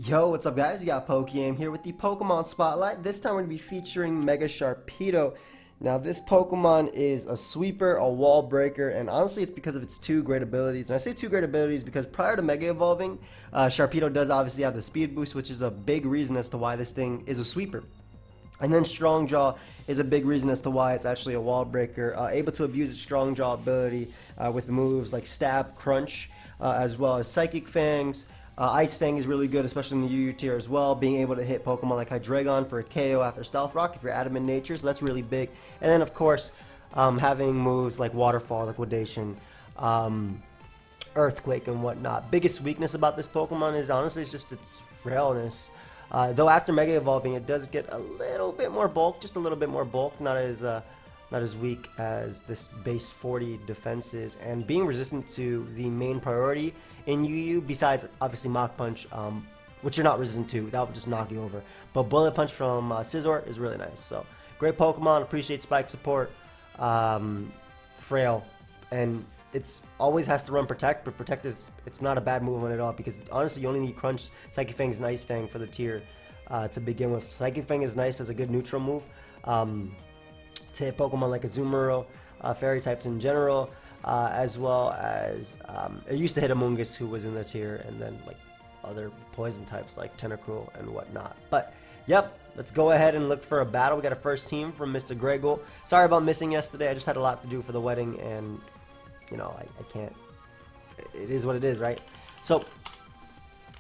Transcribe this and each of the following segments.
Yo, what's up guys? You got PokeaimMD here with the Pokemon Spotlight. This time we're going to be featuring Mega Sharpedo. Now this Pokemon is a sweeper, a wall breaker, and honestly it's because of its two great abilities. And I say two great abilities because prior to Mega Evolving, Sharpedo does obviously have the speed boost, which is a big reason as to why this thing is a sweeper. And then Strong Jaw is a big reason as to why it's actually a wall breaker, able to abuse its Strong Jaw ability with moves like Stab, Crunch, as well as Psychic Fangs. Ice Fang is really good, especially in the UU tier as well, being able to hit Pokemon like Hydreigon for a KO after Stealth Rock if you're adamant nature, so that's really big. And then of course, having moves like Waterfall, Liquidation, Earthquake and whatnot. Biggest weakness about this Pokemon is honestly it's just its frailness. Though after Mega Evolving it does get a little bit more bulk, just a little bit more bulk, not as weak as this base 40 defense is, and being resistant to the main priority in UU, besides obviously Mach Punch, which you're not resistant to, that will just knock you over. But Bullet Punch from Scizor is really nice. So great Pokemon, appreciate Spike support, frail, and it's always has to run Protect, but Protect it's not a bad move on it all because honestly you only need Crunch, Psychic Fangs, and Ice Fang for the tier to begin with. Psychic Fang is nice as a good neutral move. To hit Pokemon like Azumarill, fairy types in general, as well as it used to hit Amoonguss who was in the tier, and then like other poison types like Tentacruel and whatnot. But yep, let's go ahead and look for a battle. We got a first team from Mr. Gregor. Sorry about missing yesterday. I just had a lot to do for the wedding, and you know I can't. It is what it is, right? So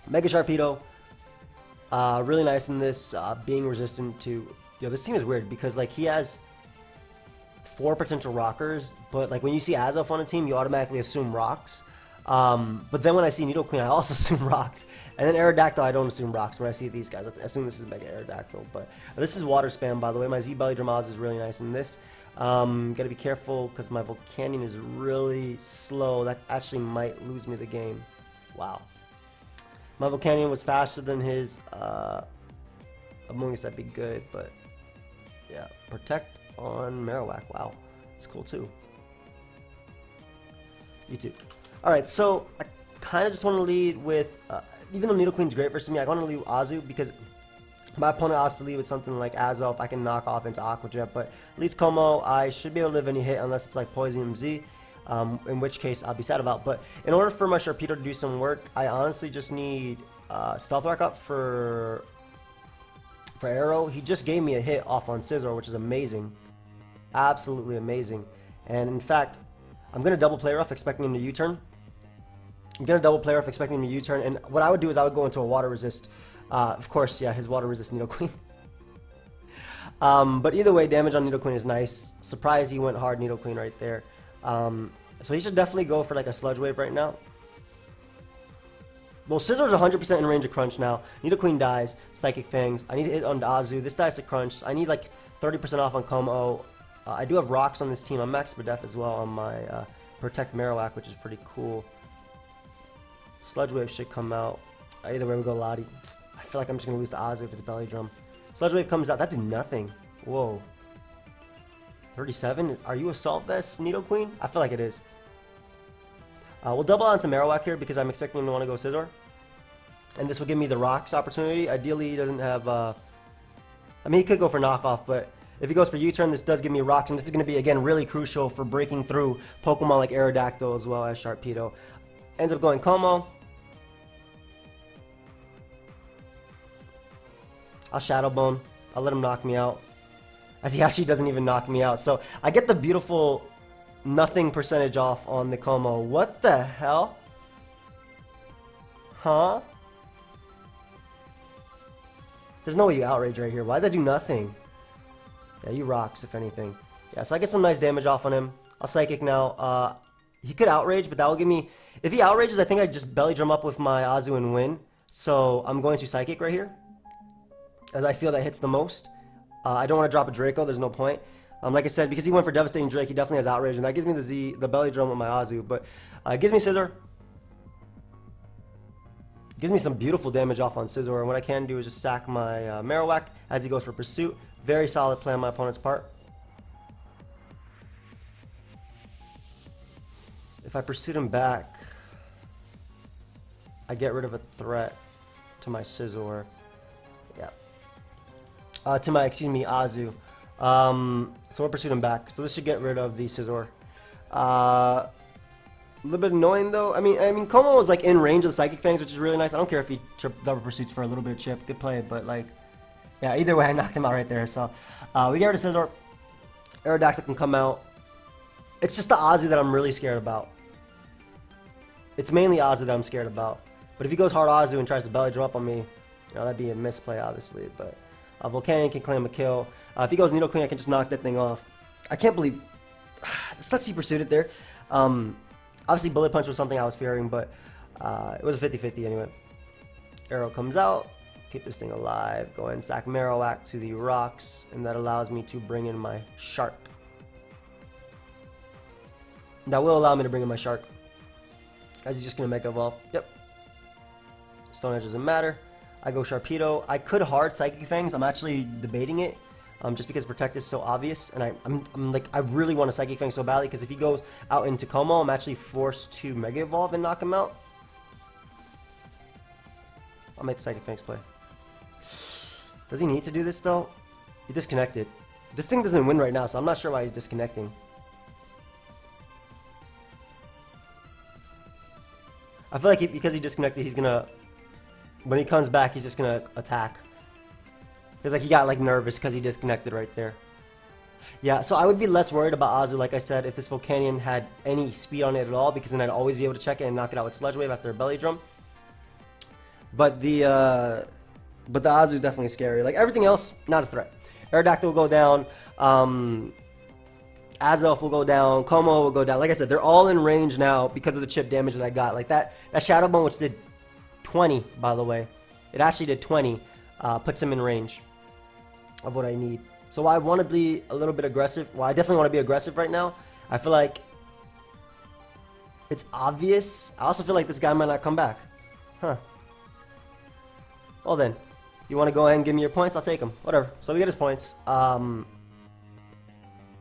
Mega Sharpedo, really nice in this, being resistant to. This team is weird because like he has 4 potential rockers, but like when you see Azelf on a team, you automatically assume rocks. But then when I see Nidoqueen, I also assume rocks. And then Aerodactyl, I don't assume rocks when I see these guys. I assume this is Mega Aerodactyl. But this is Water Spam, by the way. My Z Belly Dramaz is really nice in this. Gotta be careful because my Volcanion is really slow. That actually might lose me the game. Wow. My Volcanion was faster than his Amoonguss. That'd be good, but yeah. Protect on Marowak. Wow, it's cool too. You too. Alright, so I kind of just want to lead with, even though Nidoqueen's great versus me, I want to lead with Azu because my opponent opts to lead with something like Azelf. I can knock off into Aqua Jet, but leads Como, I should be able to live any hit unless it's like PokeaimMD, in which case I'll be sad about. But in order for my Sharpedo to do some work, I honestly just need Stealth Rock up for Arrow. He just gave me a hit off on Scizor, which is amazing. Absolutely amazing. And in fact, I'm going to double play rough expecting him to U-turn. I'm going to double play rough expecting him to U-turn. And what I would do is I would go into a water resist. Of course, yeah, his water resist Nidoqueen. But either way, damage on Nidoqueen is nice. Surprise, he went hard Nidoqueen right there. So he should definitely go for like a Sludge Wave right now. Well, Scizor's 100% in range of Crunch now. Nidoqueen dies. Psychic Fangs. I need to hit on Azu. This dies to Crunch. I need like 30% off on Como. I do have rocks on this team. I'm max Def as well on my Protect Marowak, which is pretty cool. Sludge Wave should come out. Either way, we go Lottie. I feel like I'm just going to lose to Azu if it's Belly Drum. Sludge Wave comes out. That did nothing. Whoa. 37? Are you Assault Vest, Nidoqueen? I feel like it is. We'll double onto Marowak here because I'm expecting him to want to go Scizor. And this will give me the rocks opportunity. Ideally, he doesn't have... I mean, he could go for knockoff, but if he goes for U-turn, this does give me rocks. And this is going to be, again, really crucial for breaking through Pokemon like Aerodactyl as well as Sharpedo. Ends up going Como. I'll Shadow Bone. I'll let him knock me out. As he actually doesn't even knock me out. So I get the beautiful... nothing percentage off on the Como. What the hell? Huh? There's no way you outrage right here. Why'd that do nothing? Yeah, you rocks if anything. Yeah, so I get some nice damage off on him. I'll Psychic now. He could outrage, but that will give me... If he outrages, I think I just belly drum up with my Azu and win. So I'm going to Psychic right here, as I feel that hits the most. I don't want to drop a Draco. There's no point. Like I said, because he went for Devastating Drake, he definitely has Outrage, and that gives me the belly drum with my Azu. But it gives me Scizor. Gives me some beautiful damage off on Scizor, and what I can do is just sack my Marowak as he goes for Pursuit. Very solid play on my opponent's part. If I pursued him back, I get rid of a threat to my Scizor. Yeah. To my, excuse me, Azu. So we'll pursue him back. So this should get rid of the Scizor. A little bit annoying though. I mean, Como was like in range of the Psychic Fangs, which is really nice. I don't care if he double pursuits for a little bit of chip. Good play, but like, yeah. Either way, I knocked him out right there. So we get rid of Scizor. Aerodactyl can come out. It's just the Azu that I'm really scared about. It's mainly Azu that I'm scared about. But if he goes hard Azu and tries to belly drum up on me, you know, that'd be a misplay, obviously. But Volcanion can claim a kill. If he goes Needle Queen, I can just knock that thing off. I can't believe... It sucks he pursued it there. Obviously, Bullet Punch was something I was fearing, but it was a 50-50 anyway. Arrow comes out. Keep this thing alive. Go ahead and sack Marowak to the rocks, and that allows me to bring in my Shark. That will allow me to bring in my Shark, as he's just going to Mega Evolve. Yep. Stone Edge doesn't matter. I go Sharpedo. I could hard Psychic Fangs. I'm actually debating it, just because Protect is so obvious, and I'm like, I really want a Psychic Fang so badly, because if he goes out into Como, I'm actually forced to Mega Evolve and knock him out. I'll make the Psychic Fangs play. Does he need to do this though? He disconnected. This thing doesn't win right now, so I'm not sure why he's disconnecting. I feel like because he disconnected, he's gonna... When he comes back, he's just gonna attack. It's like he got like nervous because he disconnected right there. Yeah, so I would be less worried about Azu, like I said, if this Volcanion had any speed on it at all, because then I'd always be able to check it and knock it out with Sludge Wave after a Belly Drum. But the Azu is definitely scary. Like everything else, not a threat. Aerodactyl will go down. Azelf will go down. Como will go down. Like I said, they're all in range now because of the chip damage that I got. Like that Shadow Bone, which did 20, by the way. It actually did 20. Puts him in range of what I need. So I want to be a little bit aggressive. Well, I definitely want to be aggressive right now. I feel like it's obvious. I also feel like this guy might not come back. Huh. Well then, you want to go ahead and give me your points? I'll take them. Whatever. So we get his points. It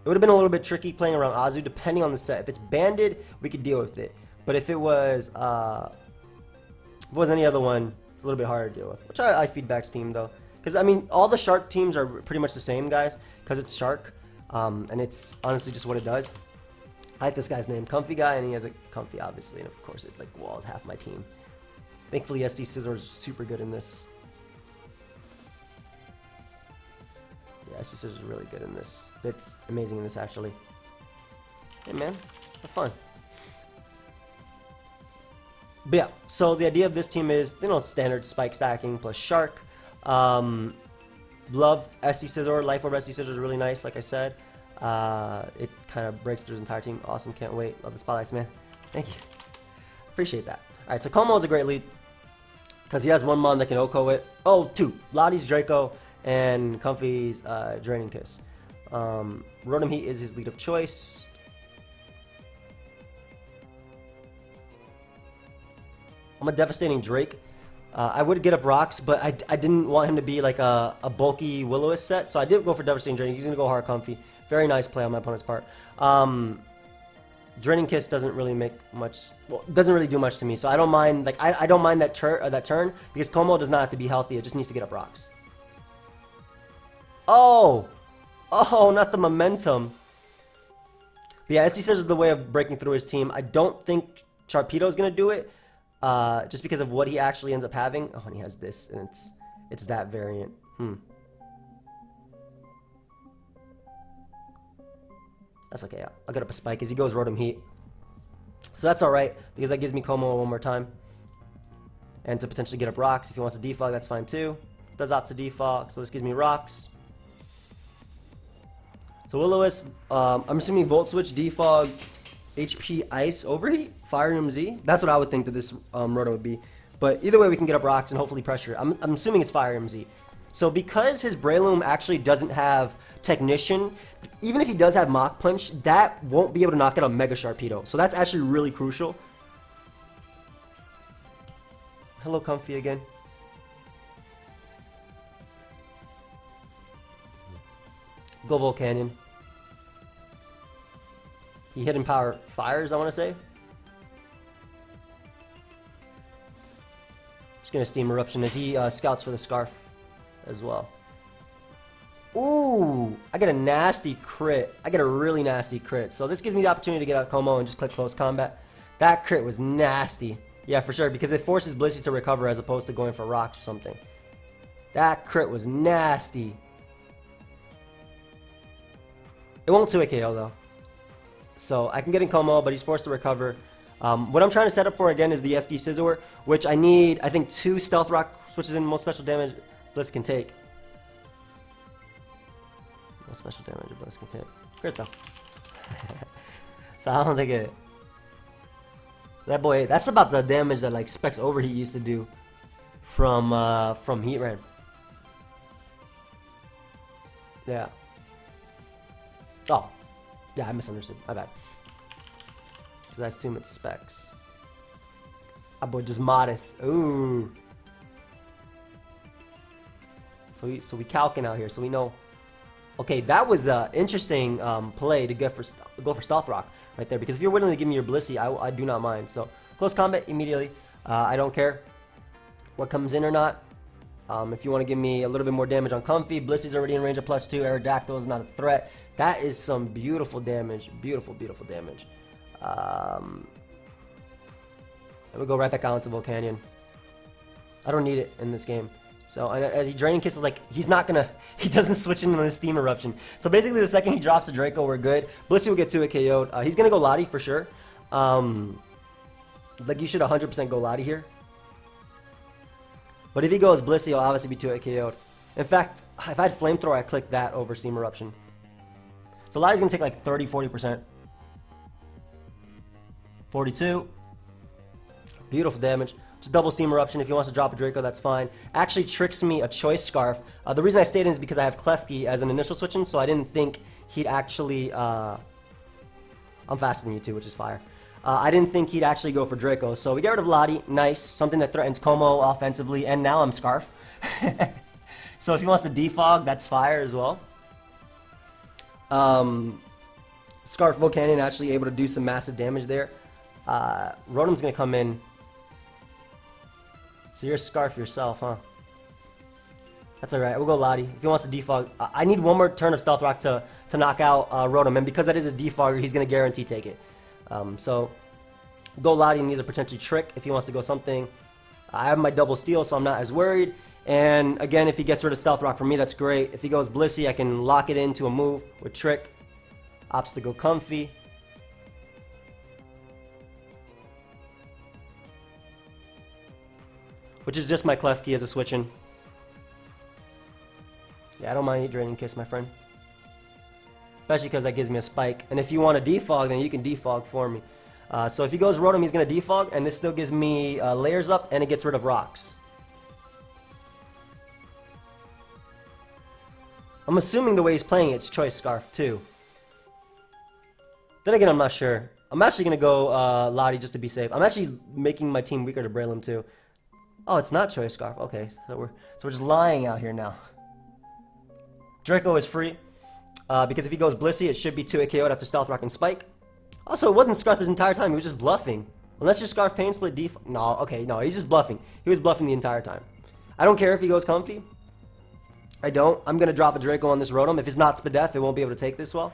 would have been a little bit tricky playing around Azu, depending on the set. If it's banded, we could deal with it. But if it was any other one, it's a little bit harder to deal with. Which I feedback's team though, because I mean all the Shark teams are pretty much the same, guys, because it's Shark, and it's honestly just what it does. I like this guy's name, Comfy Guy, and he has a Comfy, obviously, and of course it like walls half my team. Thankfully, SD Scizor is super good in this. Yeah, SD Scizor is really good in this. It's amazing in this, actually. Hey man, have fun. But yeah, so the idea of this team is, you know, standard spike stacking plus Shark. Love SD Scizor, Life Orb SD Scizor is really nice, like I said. It kind of breaks through his entire team. Awesome, can't wait. Love the spotlights, man. Thank you. Appreciate that. Alright, so Como is a great lead, because he has one Mon that can Oko it. Oh, two. Lottie's Draco and Comfy's Draining Kiss. Rotom Heat is his lead of choice. I'm a Devastating Drake. I would get up Rocks, but I didn't want him to be like a bulky Will-O-Wisp set, so I did go for Devastating Drake. He's going to go hard Comfy. Very nice play on my opponent's part. Draining Kiss doesn't really make much, well, doesn't really do much to me, so I don't mind, like, I don't mind that turn, because Como does not have to be healthy, it just needs to get up Rocks. Oh! Oh, not the momentum. But yeah, SD Scizor is the way of breaking through his team. I don't think Sharpedo is going to do it, just because of what he actually ends up having. Oh, and he has this, and it's that variant. That's okay. I'll get up a spike as he goes Rotom Heat. So that's alright, because that gives me Como one more time. And to potentially get up Rocks. If he wants to defog, that's fine too. Does opt to defog, so this gives me Rocks. So Will-O-Wisp, I'm assuming Volt Switch, defog, HP Ice, Overheat, Fire Room Z. That's what I would think that this Rotom would be. But either way, we can get up Rocks and hopefully pressure. I'm assuming it's Fire Room Z. So because his Breloom actually doesn't have Technician, even if he does have Mach Punch, that won't be able to knock out a Mega Sharpedo. So that's actually really crucial. Hello, Comfy again. Go Volcanion. He Hidden Power fires, I want to say. Just gonna Steam Eruption as he scouts for the Scarf as well. Ooh, I get a nasty crit. I get a really nasty crit. So this gives me the opportunity to get out Como and just click Close Combat. That crit was nasty. Yeah, for sure, because it forces Blissey to recover as opposed to going for rocks or something. That crit was nasty. It won't 2-hit KO though. So I can get in Como, but he's forced to recover. What I'm trying to set up for again is the SD Scizor, which I need, I think, 2 Stealth Rock switches in most special damage Bliss can take. Most special damage Bliss can take. Crit though. So I don't think it... That boy, that's about the damage that like Specs Overheat used to do from Heatran. Yeah. Oh. Yeah, I misunderstood. My bad. Because I assume it's Specs. That boy just modest. Ooh. So we calcing out here, so we know. Okay, that was an interesting play to go for Stealth Rock right there. Because if you're willing to give me your Blissey, I do not mind. So Close Combat immediately. I don't care what comes in or not. If you want to give me a little bit more damage on Comfy, Blissey's already in range of +2. Aerodactyl is not a threat. That is some beautiful damage. Beautiful, beautiful damage. And we go right back out into Volcanion. I don't need it in this game. So as he Draining Kisses, like he doesn't switch into the Steam Eruption. So basically the second he drops the Draco, we're good. Blissey will get 2-hit KO'd. He's gonna go Lottie for sure. Like you should 100% go Lottie here. But if he goes Blissey, he'll obviously be 2-hit KO'd. In fact, if I had Flamethrower, I'd click that over Steam Eruption. So Lottie's gonna take like 30-40%. 42. Beautiful damage. Just double Steam Eruption. If he wants to drop a Draco, that's fine. Actually tricks me a Choice Scarf. The reason I stayed in is because I have Klefki as an initial switch in, so I didn't think he'd actually... I'm faster than you too, which is fire. I didn't think he'd actually go for Draco, so we get rid of Lottie. Nice. Something that threatens Como offensively, and now I'm Scarf. So if he wants to defog, that's fire as well. Scarf Volcanion actually able to do some massive damage there. Rotom's gonna come in. So you're a Scarf yourself, huh? That's alright, we'll go Lottie. If he wants to defog, I need one more turn of Stealth Rock to knock out Rotom, and because that is his defogger, he's gonna guarantee take it. So go Lottie and either potentially Trick if he wants to go something. I have my double steal, so I'm not as worried. And again, if he gets rid of Stealth Rock for me, that's great. If he goes Blissey, I can lock it into a move with Trick. Opts to go Comfy. Which is just my Klefki as a switch in. Yeah, I don't mind Draining Kiss, my friend. Especially because that gives me a spike. And if you want to defog, then you can defog for me. So if he goes Rotom, he's going to defog, and this still gives me layers up, and it gets rid of rocks. I'm assuming the way he's playing it's Choice Scarf too. Then again, I'm not sure. I'm actually going to go Lottie just to be safe. I'm actually making my team weaker to Breloom too. Oh, it's not Choice Scarf. Okay, so we're just lying out here now. Draco is free. Because if he goes Blissey, it should be 2-hit KO'd after Stealth Rock and Spike. Also, it wasn't Scarf this entire time. He was just bluffing. Unless your Scarf Pain Split default. No, okay, no, he's just bluffing. He was bluffing the entire time. I don't care if he goes Comfy. I don't. I'm going to drop a Draco on this Rotom. If it's not Spadef, it won't be able to take this well.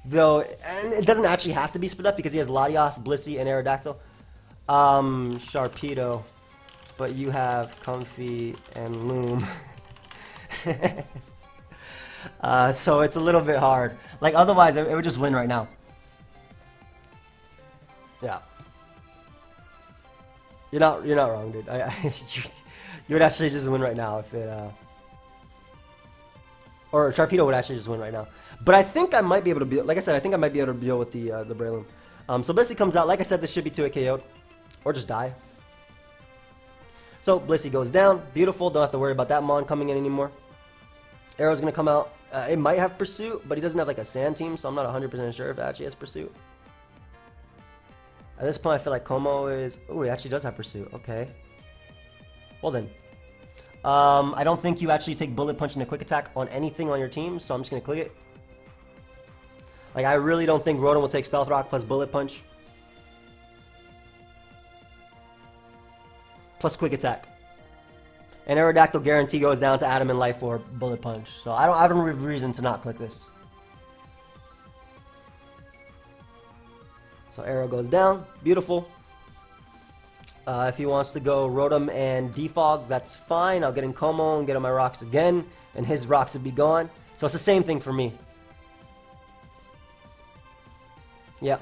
Though, and it doesn't actually have to be Spadef because he has Latios, Blissey, and Aerodactyl. Sharpedo. But you have Comfy and Loom. So it's a little bit hard. Like otherwise, it would just win right now. Yeah. You're not wrong, dude. You would actually just win right now if it. Or Sharpedo would actually just win right now. But I think I might be able to deal. Like I said, I think I might be able to deal with the Breloom. So Blissey comes out. Like I said, this should be 2-hit KO'd, or just die. So Blissey goes down. Beautiful. Don't have to worry about that Mon coming in anymore. Arrow's gonna come out. It might have Pursuit, but he doesn't have like a Sand Team, so I'm not 100% sure if it actually has Pursuit. At this point, I feel like Como is... Oh, he actually does have Pursuit. Okay. Well then. I don't think you actually take Bullet Punch and a Quick Attack on anything on your team, so I'm just gonna click it. Like, I really don't think Rotom will take Stealth Rock plus Bullet Punch. plus quick attack. And Aerodactyl guarantee goes down to Adam and Life Orb, Bullet Punch. So I don't have any reason to not click this. So Aero goes down, beautiful. If he wants to go Rotom and Defog, that's fine. I'll get in Como and get on my rocks again, and his rocks would be gone. So it's the same thing for me. Yeah.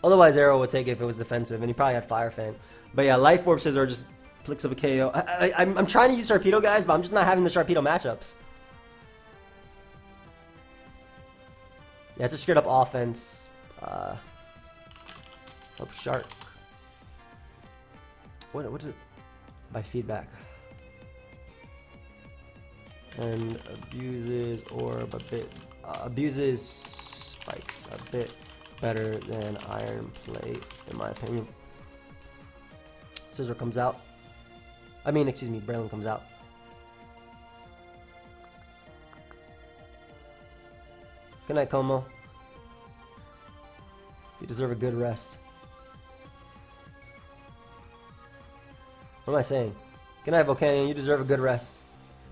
Otherwise, Aero would take it if it was defensive, and he probably had Fire Fan. But yeah, Life Orb Scissor just flicks up a KO. I'm trying to use Sharpedo, guys, but I'm just not having the Sharpedo matchups. Yeah, it's a straight up offense. Oh, Shark. What is it? By feedback. And abuses orb a bit. Abuses spikes a bit better than Iron Plate, in my opinion. Scissor comes out. Excuse me, Braylon comes out. Good night, Como. You deserve a good rest. What am I saying? Good night, Volcanion. You deserve a good rest.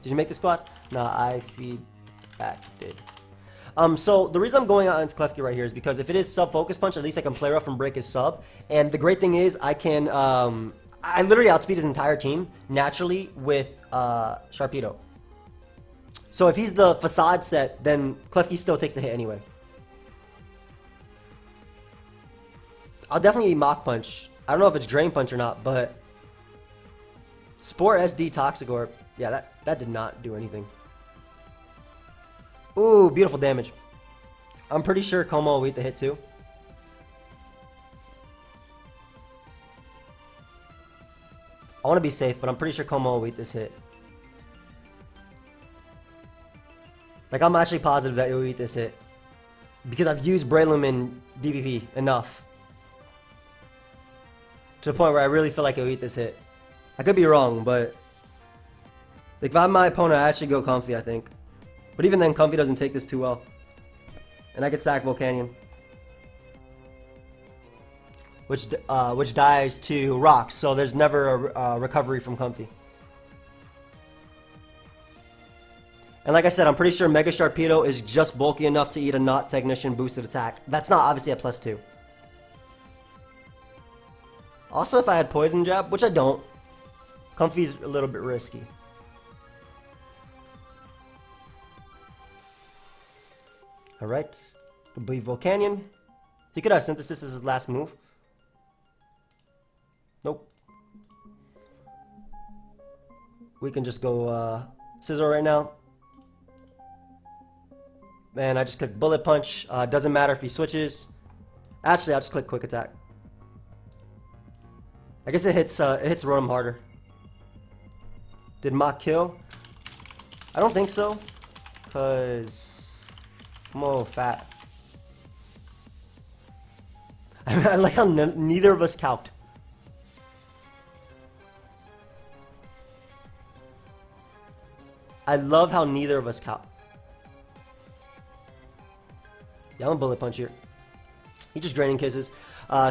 Did you make the squad? Nah, I feedback did. So the reason I'm going out into Klefki right here is because if it is sub focus punch, at least I can play rough and break his sub. And the great thing is I can, I literally outspeed his entire team naturally with Sharpedo. So if he's the facade set, then Klefki still takes the hit anyway. I'll definitely eat Mach Punch. I don't know if it's Drain Punch or not, but Spore SD Toxic Orb. Yeah, that did not do anything. Ooh, beautiful damage. I'm pretty sure Como will eat the hit too. I want to be safe, but I'm pretty sure Como will eat this hit. Like, I'm actually positive that he'll eat this hit. Because I've used Breloom in DPP enough. To the point where I really feel like he'll eat this hit. I could be wrong, but like if I'm my opponent, I actually go Comfy, I think. But even then, Comfy doesn't take this too well. And I could sack Volcanion. Which dies to Rocks, so there's never a recovery from Comfy. And like I said, I'm pretty sure Mega Sharpedo is just bulky enough to eat a not Technician boosted attack. That's not obviously at +2. Also, if I had Poison Jab, which I don't, Comfy's a little bit risky. Alright, I believe Volcanion. He could have Synthesis as his last move. Nope. We can just go Scissor right now. And I just click Bullet Punch. Doesn't matter if he switches. Actually, I'll just click Quick Attack. I guess it hits Rotom harder. Did Mach kill? I don't think so. Cause I'm a little fat. I like how neither of us calced. I love how neither of us calced. Yeah, I'm a Bullet Punch here. He just Draining Kisses.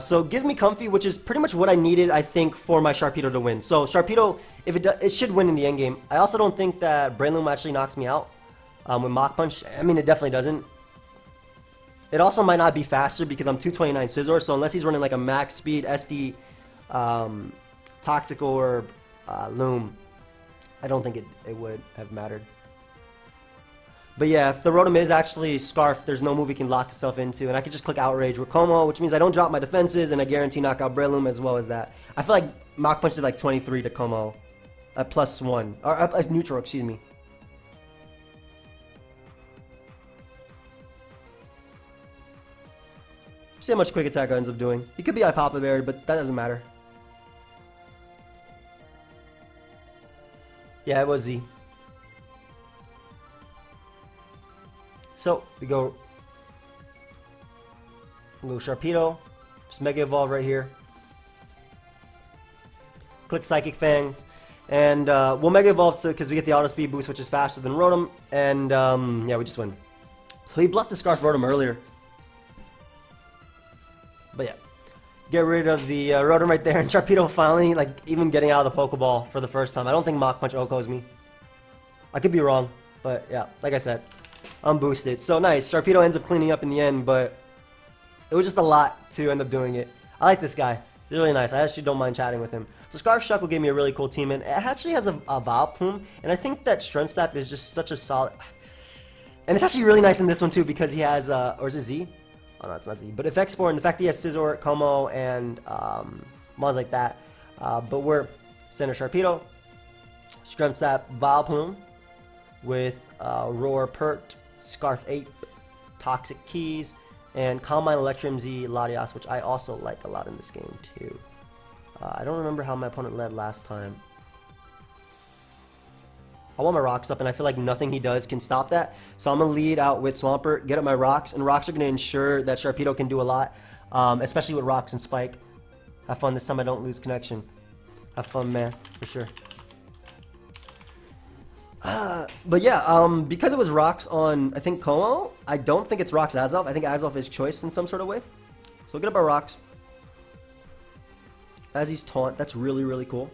So gives me Comfy, which is pretty much what I needed, I think, for my Sharpedo to win. So Sharpedo, if it should win in the end game. I also don't think that Breloom actually knocks me out with Mach Punch. I mean, it definitely doesn't. It also might not be faster because I'm 229 Scizor, so unless he's running like a max speed SD Toxic Orb Loom, I don't think it would have mattered. But yeah, if the Rotom is actually Scarf, there's no move he can lock himself into, and I could just click Outrage with Como, which means I don't drop my defenses, and I guarantee knockout Breloom as well as that. I feel like Mach Punch did like 23 to Como at +1, or neutral, excuse me. See how much Quick Attack ends up doing. He could be Papa Berry, but that doesn't matter. Yeah, it was Z. So we go Sharpedo, just Mega Evolve right here. Click Psychic Fang, and we'll Mega Evolve because we get the Auto Speed boost, which is faster than Rotom, and yeah, we just win. So he bluffed the Scarf Rotom earlier. But yeah, get rid of the Rotom right there, and Sharpedo finally, like, even getting out of the Pokeball for the first time. I don't think Mach Punch Okos me. I could be wrong, but yeah, like I said, I'm boosted. So nice. Sharpedo ends up cleaning up in the end, but it was just a lot to end up doing it. I like this guy. He's really nice. I actually don't mind chatting with him. So Scarf Shuckle gave me a really cool team, and it actually has a Vileplume, and I think that Strength Sap is just such a solid... And it's actually really nice in this one too, because he has, or is it Z? Oh no, it's not Z. But Effect Spore, and the fact that he has Scizor, Como, and mods like that. But we're Center Sharpedo, Strength Sap, Vileplume, with Roar, Pert, Scarf Ape, Toxic Keys, and Calm Mind, Electrum Z, Latias, which I also like a lot in this game too. I don't remember how my opponent led last time. I want my rocks up, and I feel like nothing he does can stop that. So I'm going to lead out with Swampert, get up my rocks, and rocks are going to ensure that Sharpedo can do a lot, especially with rocks and Spike. Have fun this time, I don't lose connection. Have fun, man, for sure. But yeah, because it was rocks on, I think, Como, I don't think it's rocks Azelf. I think Azelf is choice in some sort of way. So we'll get up our rocks. As he's taunt, that's really, really cool.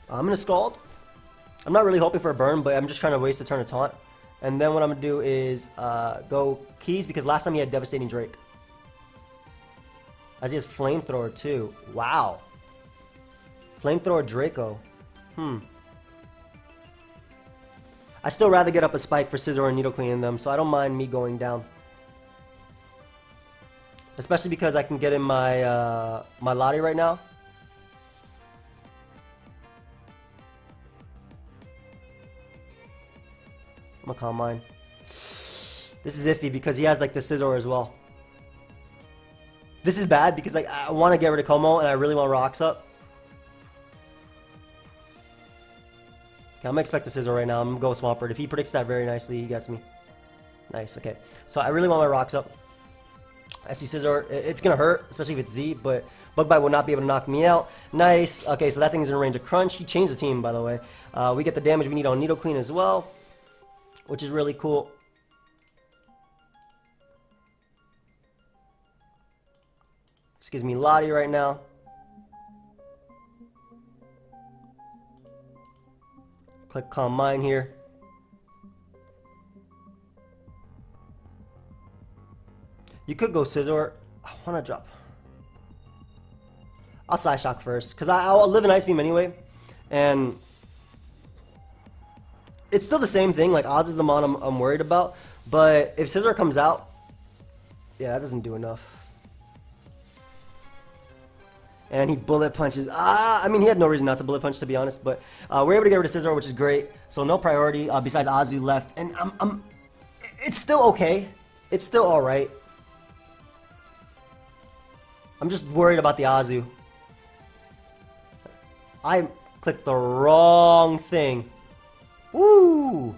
I'm going to Scald. I'm not really hoping for a burn, but I'm just trying to waste a turn of taunt. And then what I'm going to do is go Keys, because last time he had Devastating Drake. As he has Flamethrower too. Wow. Flamethrower Draco. I still rather get up a Spike for Scizor and Nidoqueen in them, so I don't mind me going down. Especially because I can get in my my Lottie right now. I'm gonna Calm Mind. This is iffy because he has like the Scizor as well. This is bad because like I want to get rid of Como and I really want rocks up. Okay, I'm gonna expect the Scizor right now. I'm gonna go Swampert. If he predicts that very nicely, he gets me. Nice. Okay, so I really want my rocks up. I see Scizor. It's gonna hurt, especially if it's Z, but Bug Bite will not be able to knock me out. Nice. Okay, so that thing is in range of Crunch. He changed the team, by the way. We get the damage we need on Nidoqueen as well, which is really cool. This gives me Lottie right now. Click Calm Mind here. You could go Scizor. I want to drop. I'll Psy Shock first, because I'll live in Ice Beam anyway. And it's still the same thing. Like, Oz is the mon I'm worried about. But if Scizor comes out, yeah, that doesn't do enough. And he Bullet Punches. I mean, he had no reason not to Bullet Punch, to be honest. But we're able to get rid of Scizor, which is great. So no priority besides Azu left. And it's still okay. It's still alright. I'm just worried about the Azu. I clicked the wrong thing. Woo!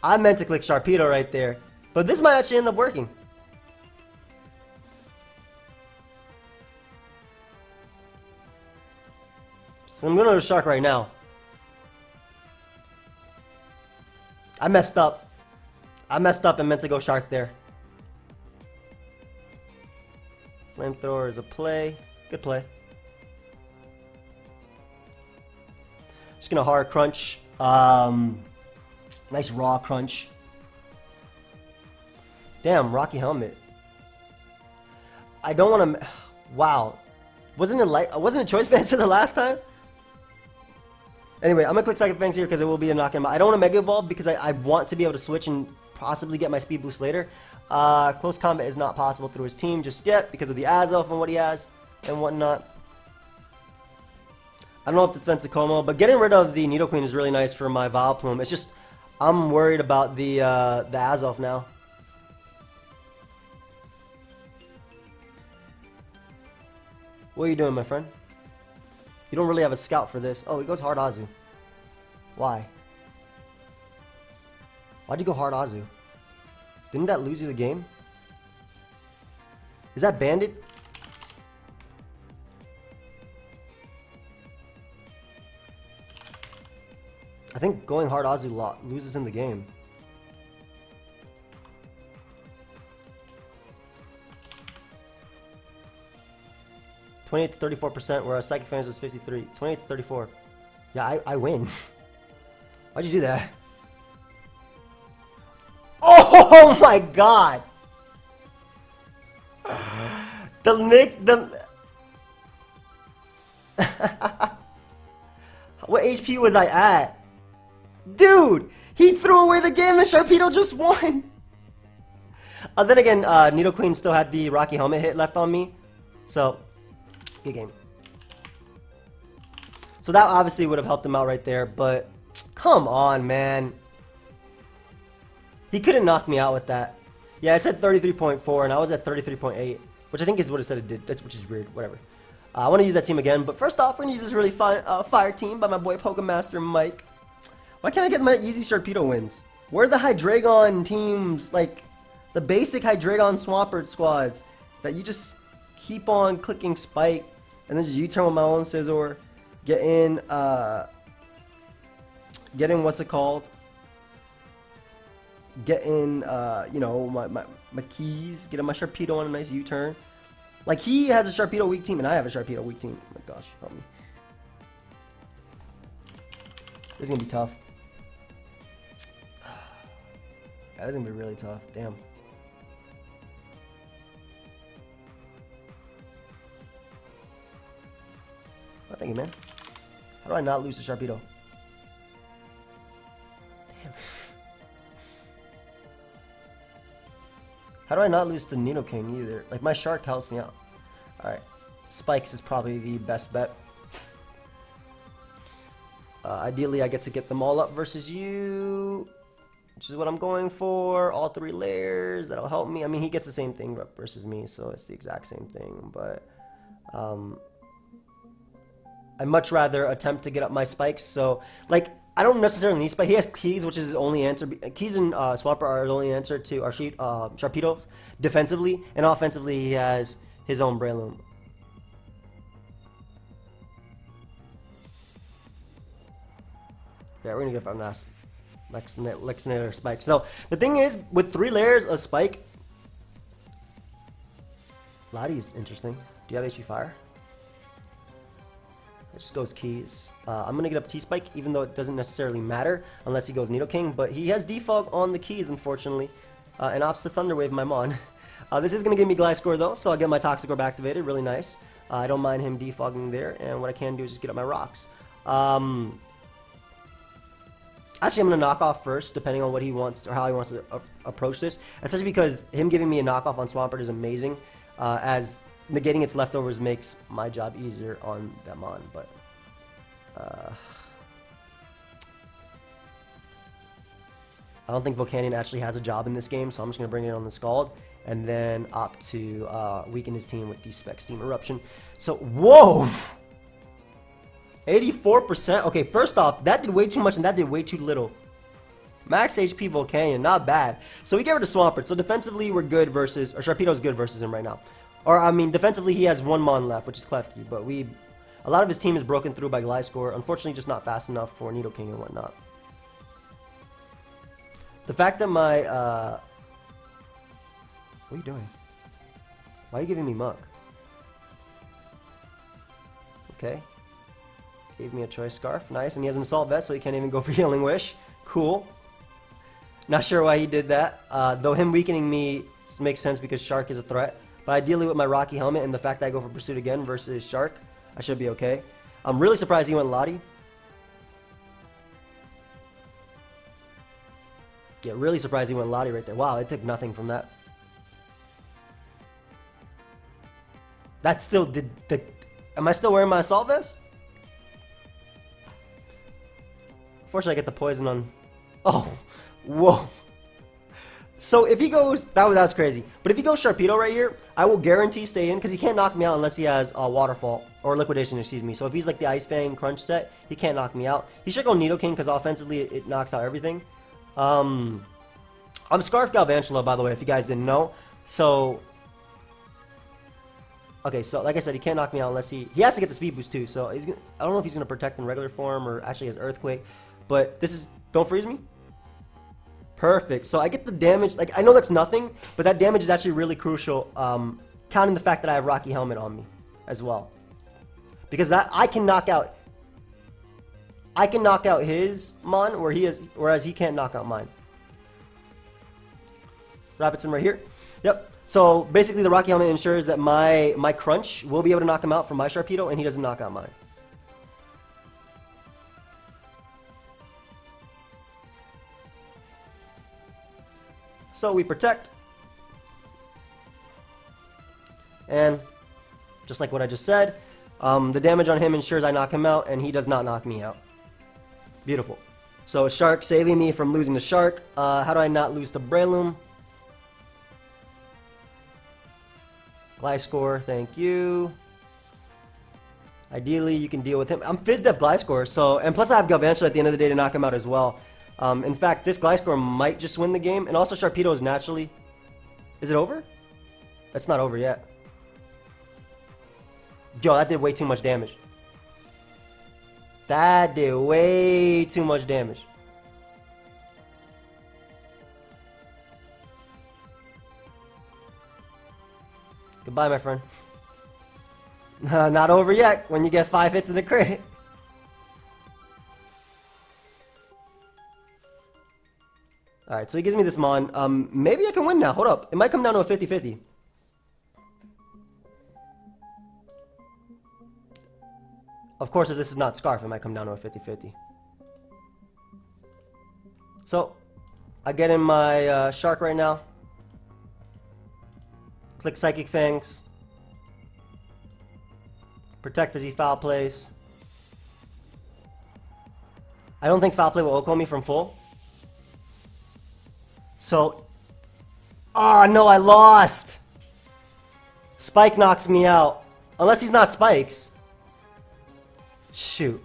I meant to click Sharpedo right there. But this might actually end up working. So I'm going to Shark right now. I messed up. I messed up and meant to go Shark there. Flamethrower is a play. Good play. Just gonna hard crunch. Nice raw crunch. Damn, Rocky Helmet. I don't want to. Wow, wasn't it Choice Band Scissor last time? Anyway, I'm gonna click Psychic Fangs here because it will be a knock-in. I don't want to Mega Evolve because I want to be able to switch and possibly get my speed boost later. Close combat is not possible through his team just yet because of the Azelf and what he has and whatnot. I don't know if it's defensive Como, but getting rid of the Nidoqueen is really nice for my Vileplume. It's just I'm worried about the Azelf now. What are you doing, my friend? You don't really have a scout for this. Oh, he goes hard Azu. Why? Why'd you go hard Azu? Didn't that lose you the game? Is that Bandit? I think going hard Azu loses him the game. 28 to 34%, whereas Psychic Fangs is 53. 28 to 34. Yeah, I win. Why'd you do that? Oh my god! What HP was I at? Dude! He threw away the game and Sharpedo just won! Then again, Nidoqueen still had the Rocky Helmet hit left on me. So, good game. So that obviously would have helped him out right there, but come on, man. He couldn't knock me out with that. Yeah, it said 33.4 and I was at 33.8, which I think is what it said it did. Which is weird, whatever. I want to use that team again, but first off, we're going to use this really fun fire team by my boy Pokemaster Mike. Why can't I get my easy Sharpedo wins? Where are the Hydreigon teams, like the basic Hydreigon Swampert squads that you just keep on clicking Spike and then just U-turn with my own Scizor, get in what's it called? Get in, you know, my keys, get in my Sharpedo on a nice U-turn. Like, he has a Sharpedo weak team and I have a Sharpedo weak team. Oh my gosh, help me. This is gonna be tough. That is gonna be really tough. Damn. Oh, thank you, man. How do I not lose to Sharpedo? Damn. How do I not lose to Nidoking either? Like, my Shark helps me out. Alright. Spikes is probably the best bet. Ideally, I get to get them all up versus you, which is what I'm going for. All 3 layers. That'll help me. I mean, he gets the same thing versus me, so it's the exact same thing. But I'd much rather attempt to get up my spikes. So, like, I don't necessarily need spike. He has keys, which is his only answer. Keys and Swampert are his only answer to our Sharpedo defensively, and offensively he has his own Breloom. Yeah, we're gonna get our next spike. So the thing is, with 3 layers of spike, Lottie's interesting. Do you have HP Fire? It just goes keys. I'm gonna get up T-Spike, even though it doesn't necessarily matter unless he goes Nidoking. But he has defog on the keys, unfortunately, and opts to Thunder Wave my Mon. This is gonna give me Gliscor though, so I'll get my Toxic Orb activated. Really nice. I don't mind him defogging there, and what I can do is just get up my rocks. Actually, I'm gonna knock off first, depending on what he wants or how he wants to approach this. Especially because him giving me a knockoff on Swampert is amazing, as negating its leftovers makes my job easier on that Mon, but I don't think Volcanion actually has a job in this game, so I'm just going to bring it on the Scald and then opt to weaken his team with the Spec Steam Eruption. So, whoa! 84%? Okay, first off, that did way too much and that did way too little. Max HP Volcanion, not bad. So we get rid of Swampert. So defensively, we're good versus, or Sharpedo's good versus him right now. Or, I mean, defensively, he has 1 Mon left, which is Klefki, but a lot of his team is broken through by Gliscor. Unfortunately, just not fast enough for Nidoking and whatnot. The fact that my, what are you doing? Why are you giving me Muck? Okay. Gave me a Choice Scarf, nice, and he has an Assault Vest, so he can't even go for Healing Wish. Cool. Not sure why he did that, though him weakening me makes sense because Shark is a threat. But ideally with my Rocky Helmet and the fact that I go for Pursuit again versus Shark, I should be okay. I'm really surprised he went Lottie. Yeah, really surprised he went Lottie right there. Wow, it took nothing from that. That still did the... Am I still wearing my Assault Vest? Fortunately, I get the poison on... Oh, whoa. So if he goes, that was crazy. But if he goes Sharpedo right here, I will guarantee stay in because he can't knock me out unless he has a Waterfall or Liquidation, excuse me. So if he's like the Ice Fang Crunch set, he can't knock me out. He should go Nidoking because offensively it knocks out everything. I'm Scarf Galvantula, by the way, if you guys didn't know. So okay, so like I said, he can't knock me out unless he has to get the speed boost too. So he's gonna, I don't know if he's gonna protect in regular form or actually has Earthquake. But this is, don't freeze me. Perfect. So I get the damage. Like, I know that's nothing, but that damage is actually really crucial, counting the fact that I have Rocky Helmet on me as well. because I can knock out his mon whereas he can't knock out mine. Rapid spin right here. Yep. So basically the Rocky Helmet ensures that my Crunch will be able to knock him out from my Sharpedo, and he doesn't knock out mine. So we protect. And just like what I just said, the damage on him ensures I knock him out, and he does not knock me out. Beautiful. So Shark saving me from losing to Shark. How do I not lose to Breloom? Gliscor, thank you. Ideally, you can deal with him. I'm Fizdef Gliscor, so, and plus I have Galvantula at the end of the day to knock him out as well. In fact, this Gliscor might just win the game, and also Sharpedo is naturally... Is it over? It's not over yet. Yo, that did way too much damage. That did way too much damage. Goodbye, my friend. Not over yet when you get 5 hits in a crit. Alright, so he gives me this Mon. Maybe I can win now. Hold up. It might come down to a 50-50. Of course, if this is not Scarf, it might come down to a 50-50. So, I get in my Shark right now. Click Psychic Fangs. Protect as he foul plays. I don't think foul play will Oko me from full. So, oh no, I lost. Spike knocks me out. Unless he's not Spikes. Shoot.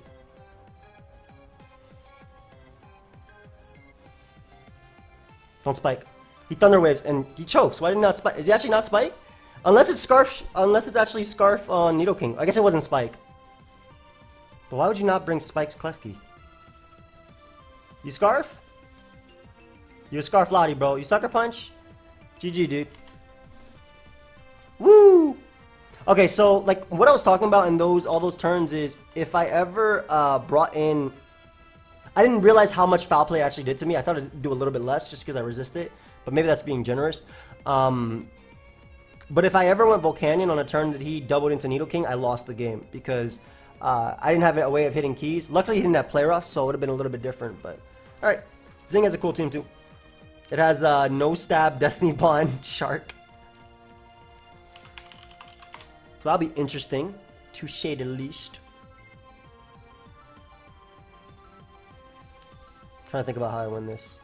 Don't Spike. He Thunder Waves and he chokes. Why did he not Spike? Is he actually not Spike? Unless it's Scarf. Unless it's actually Scarf on Nidoking. I guess it wasn't Spike. But why would you not bring Spike's Klefki? You Scarf? You a Scarf Lottie, bro. You Sucker Punch? GG, dude. Woo! Okay, so like what I was talking about in all those turns is if I ever brought in, I didn't realize how much foul play actually did to me. I thought it'd do a little bit less just because I resist it, but maybe that's being generous. But if I ever went Volcanion on a turn that he doubled into Nidoking, I lost the game because I didn't have a way of hitting keys. Luckily, he didn't have play rough, so it would have been a little bit different. But all right, Zing has a cool team too. It has No Stab, Destiny Bond, Shark. So that'll be interesting, to say the least. Trying to think about how I win this.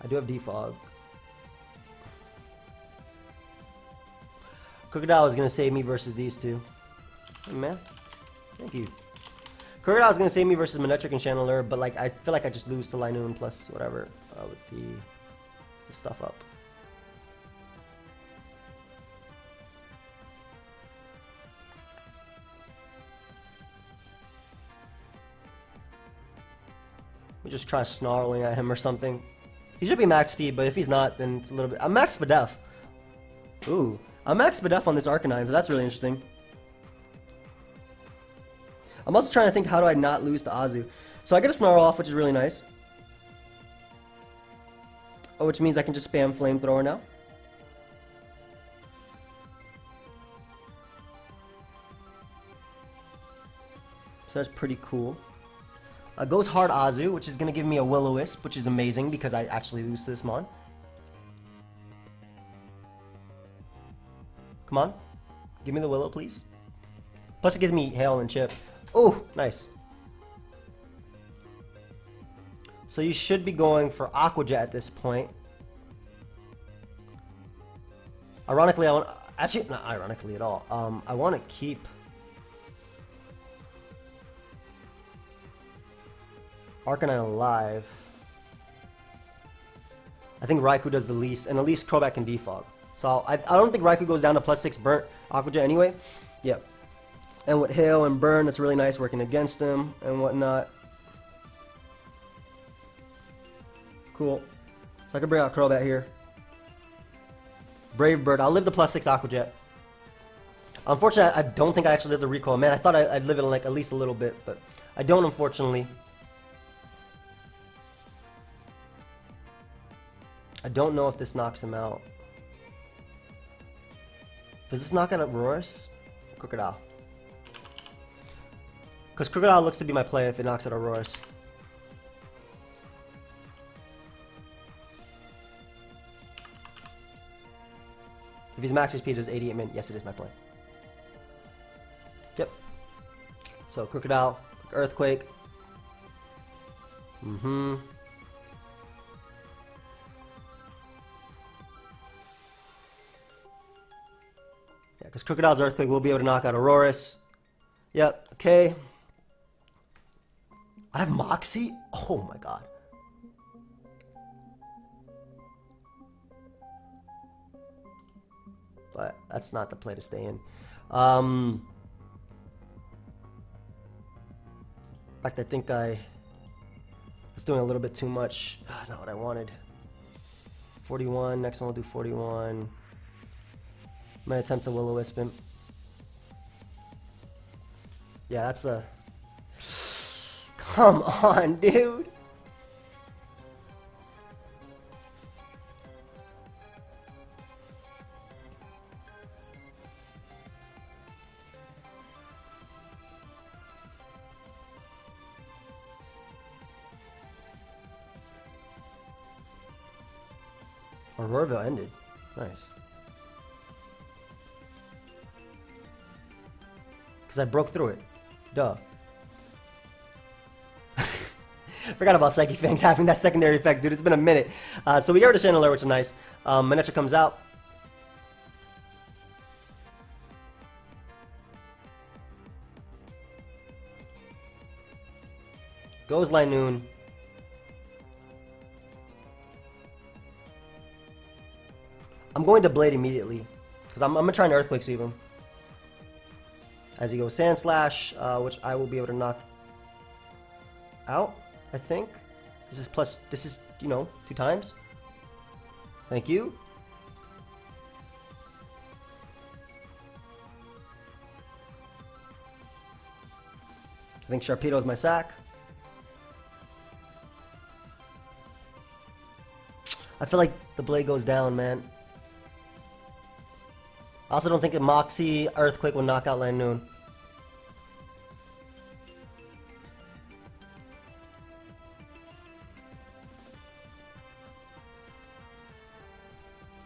I do have Defog. Crocodile is gonna save me versus these two. Hey, man, thank you. Crocodile is gonna save me versus Manectric and Channeler, but like I feel like I just lose to Linoon plus whatever with the stuff up. We just try snarling at him or something. He should be max speed, but if he's not, then it's a little bit. I'm max Spadef. Ooh, I'm max Spadef on this Arcanine, so that's really interesting. I'm also trying to think, how do I not lose to Azu? So I get a Snarl off, which is really nice. Oh, which means I can just spam Flamethrower now. So that's pretty cool. Goes hard Azu, which is going to give me a Will-O-Wisp, which is amazing because I actually lose to this Mon. Come on. Give me the Willow, please. Plus it gives me Hail and Chip. Oh, nice. So you should be going for Aqua Jet at this point. Ironically, I want... Actually, not ironically at all. I want to keep... Arcanine alive. I think Raikou does the least, and at least Crobat can defog. So I don't think Raikou goes down to +6 burnt Aqua Jet anyway. Yep. And with Hail and Burn, that's really nice working against him and whatnot. Cool. So I can bring out Crobat here. Brave Bird. I'll live the +6 Aqua Jet. Unfortunately, I don't think I actually live the recoil. Man, I thought I'd live it like at least a little bit, but I don't, unfortunately. I don't know if this knocks him out. Does this knock out Auroras? Crocodile. Because Crocodile looks to be my play if it knocks out Auroras. If he's max HP, does 88 min? Yes, it is my play. Yep. So Crocodile, Earthquake. Yeah, because Crocodile's Earthquake will be able to knock out Auroras. Yep, okay. I have Moxie? Oh my god. But that's not the play to stay in. In fact, I think I was doing a little bit too much. Not what I wanted. 41, next one we'll do 41. I'm gonna attempt to Will-O-Wisp him. Yeah, that's a... Come on, dude! Auroraville ended. Nice. Because I broke through it. Duh. Forgot about Psychic Fangs having that secondary effect, dude. It's been a minute. So we got rid of Chandelure, which is nice. Manectra comes out. Goes Linoon. I'm going to Blade immediately. Because I'm going to try an Earthquake Sweep him. As he goes Sand Slash, which I will be able to knock out, I think. This is, you know, 2 times. Thank you. I think Sharpedo is my sack. I feel like the Blade goes down, man. I also don't think a Moxie Earthquake will knock out Linoon.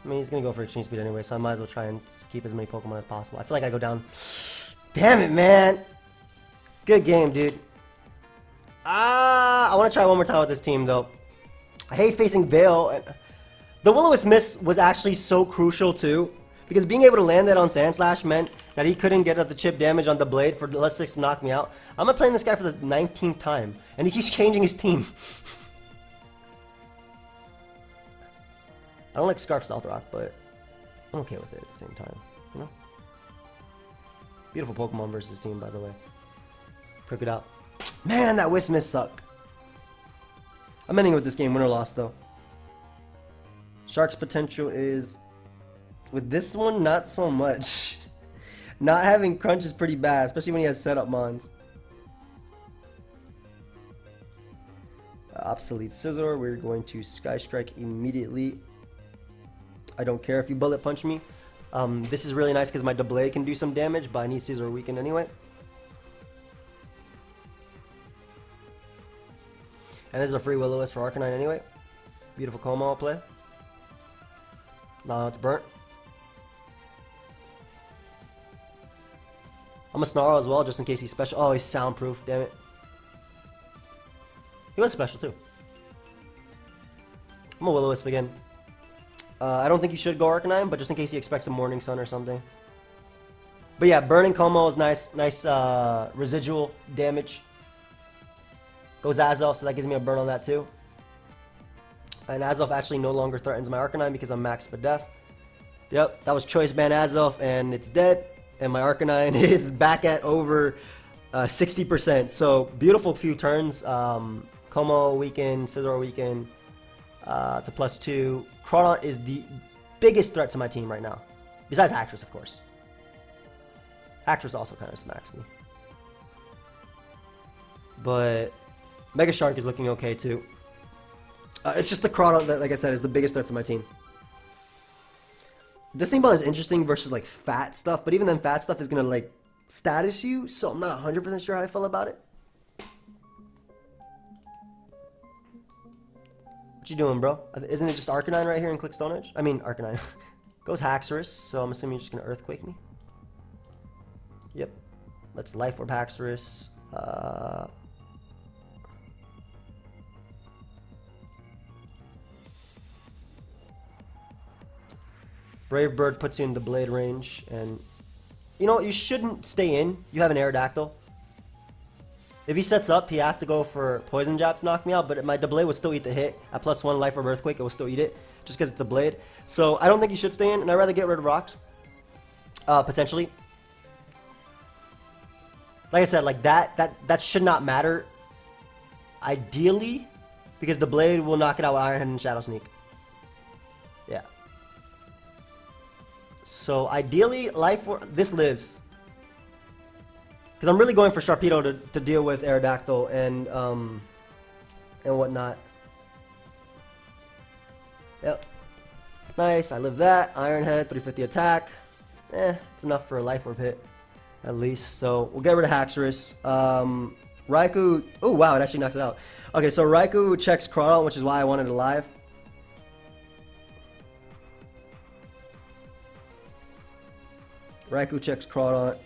I mean, he's going to go for Extreme Speed anyway, so I might as well try and keep as many Pokemon as possible. I feel like I go down. Damn it, man. Good game, dude. I want to try one more time with this team, though. I hate facing Veil. The Will-O-Wisp miss was actually so crucial, too. Because being able to land that on Sand Slash meant that he couldn't get up the chip damage on the Blade for the +6 to knock me out. I'm not playing this guy for the 19th time. And he keeps changing his team. I don't like Scarf Stealth Rock, but I'm okay with it at the same time, you know? Beautiful Pokemon versus team, by the way. Crocodile. Man, that Wisp miss sucked. I'm ending with this game, win or loss, though. Shark's potential is... With this one, not so much. Not having Crunch is pretty bad, especially when he has setup mons. Obsolete Scizor, we're going to Sky Strike immediately. I don't care if you Bullet Punch me. This is really nice because my Double can do some damage, but I need Scizor weakened anyway. And this is a free Will-O-Wisp for Arcanine anyway. Beautiful Como play. Now it's burnt. I'm a Snarl as well, just in case he's special. Oh, he's soundproof, damn it. He was special too. I'm a Will-O-Wisp again. I don't think you should go Arcanine, but just in case he expects a Morning Sun or something. But yeah, burning Como is nice. Nice residual damage. Goes Azelf, so that gives me a burn on that too. And Azelf actually no longer threatens my Arcanine because I'm maxed for death. Yep, that was Choice Band Azelf, and it's dead. And my Arcanine is back at over 60%. So beautiful few turns. Como weakened, Scizor weakened. to +2. Crawdon is the biggest threat to my team right now. Besides Haxorus, of course. Haxorus also kind of smacks me. But Mega Shark is looking okay too. It's just the Crawdon that, like I said, is the biggest threat to my team. This thing is interesting versus like fat stuff, but even then fat stuff is gonna like status you, so I'm not 100% sure how I feel about it. What you doing, bro? Isn't it just Arcanine right here and click Stone Edge? I mean, Arcanine. Goes Haxorus, so I'm assuming you're just gonna Earthquake me. Yep. Let's Life Orb Haxorus. Brave Bird puts you in the blade range, and you know, you shouldn't stay in. You have an Aerodactyl. If he sets up, he has to go for Poison Jab to knock me out, but my Blade would still eat the hit. At +1 Life Orb Earthquake, it will still eat it, just because it's a Blade. So I don't think you should stay in, and I'd rather get rid of rocks. Potentially. Like I said, like that should not matter. Ideally, because the Blade will knock it out with Iron Head and Shadow Sneak. Yeah. So ideally, this lives. Because I'm really going for Sharpedo to deal with Aerodactyl and whatnot. Yep. Nice, I live that. Iron Head, 350 attack. It's enough for a Life Orb hit, at least. So we'll get rid of Haxorus. Raikou. Oh wow, it actually knocks it out. Okay, so Raikou checks Crawdon, which is why I wanted it alive. Raikou checks Crawdon.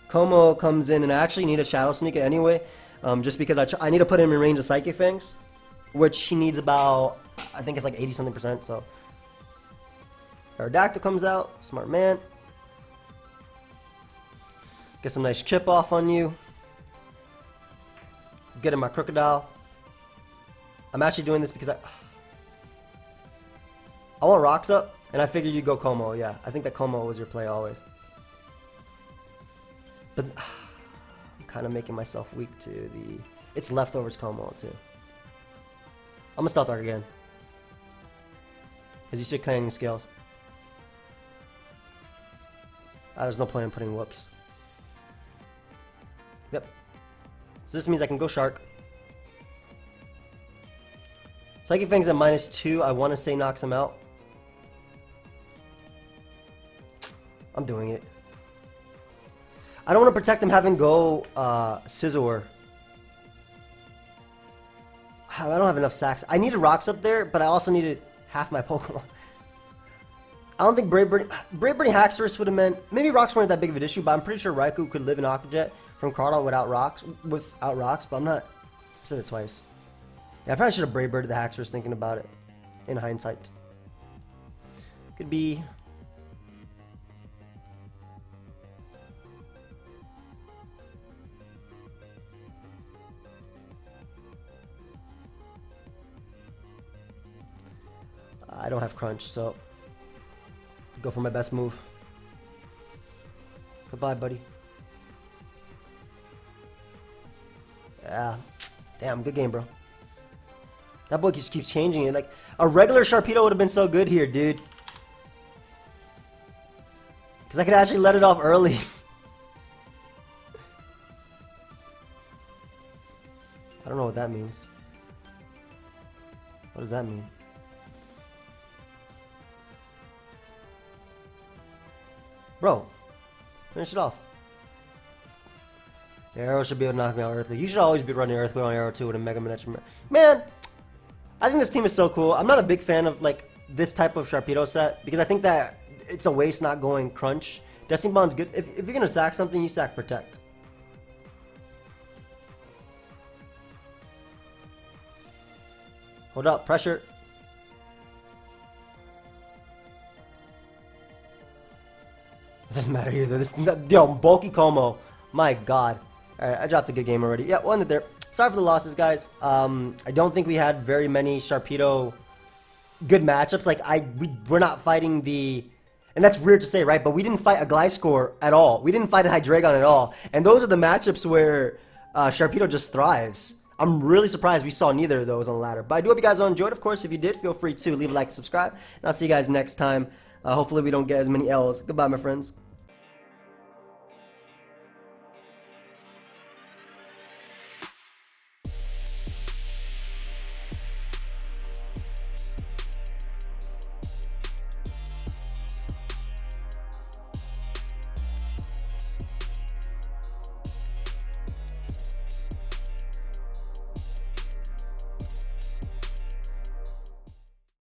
Como comes in, and I actually need a Shadow Sneak anyway, just because I need to put him in range of Psychic Fangs, which he needs about, I think it's like 80-something%, so. Aerodactyl comes out, smart man. Get some nice chip off on you. Get in my Crocodile. I'm actually doing this because I want rocks up, and I figured you'd go Como. Yeah, I think that Como was your play always. But I'm kind of making myself weak to the... It's leftovers Como too. I'm gonna Stealth Arc again. Because you should Clang Scales. There's no point in putting whoops. Yep. So this means I can go Shark. Psychic Fang's at -2. I want to say knocks him out. I'm doing it. I don't want to protect him having go Scizor. I don't have enough sacks. I needed rocks up there, but I also needed half my Pokemon. I don't think Brave Birdie Haxorus would have meant... Maybe rocks weren't that big of an issue, but I'm pretty sure Raikou could live in Aqua Jet from Crawdon without rocks, but I'm not... I said it twice. Yeah, I probably should have Brave Birded the Haxorus thinking about it, in hindsight. Could be... I don't have Crunch, so go for my best move. Goodbye, buddy. Yeah. Damn, good game, bro. That boy just keeps changing it. Like, a regular Sharpedo would have been so good here, dude. Because I could actually let it off early. I don't know what that means. What does that mean? Bro, finish it off. The Arrow should be able to knock me out Earthquake. You should always be running Earthquake on Arrow 2 with a Mega Miniature. Man, I think this team is so cool. I'm not a big fan of like this type of Sharpedo set because I think that it's a waste not going Crunch. Destiny Bond's good. If you're gonna sack something, you sack Protect. Hold up, pressure. It doesn't matter either. This yo, bulky Como. My god. Alright, I dropped a good game already. Yeah, we'll end it there. Sorry for the losses, guys. I don't think we had very many Sharpedo good matchups. Like we're not fighting the, and that's weird to say, right? But we didn't fight a Gliscor at all. We didn't fight a Hydreigon at all. And those are the matchups where Sharpedo just thrives. I'm really surprised we saw neither of those on the ladder. But I do hope you guys all enjoyed. Of course, if you did, feel free to leave a like and subscribe. And I'll see you guys next time. Hopefully we don't get as many L's. Goodbye, my friends.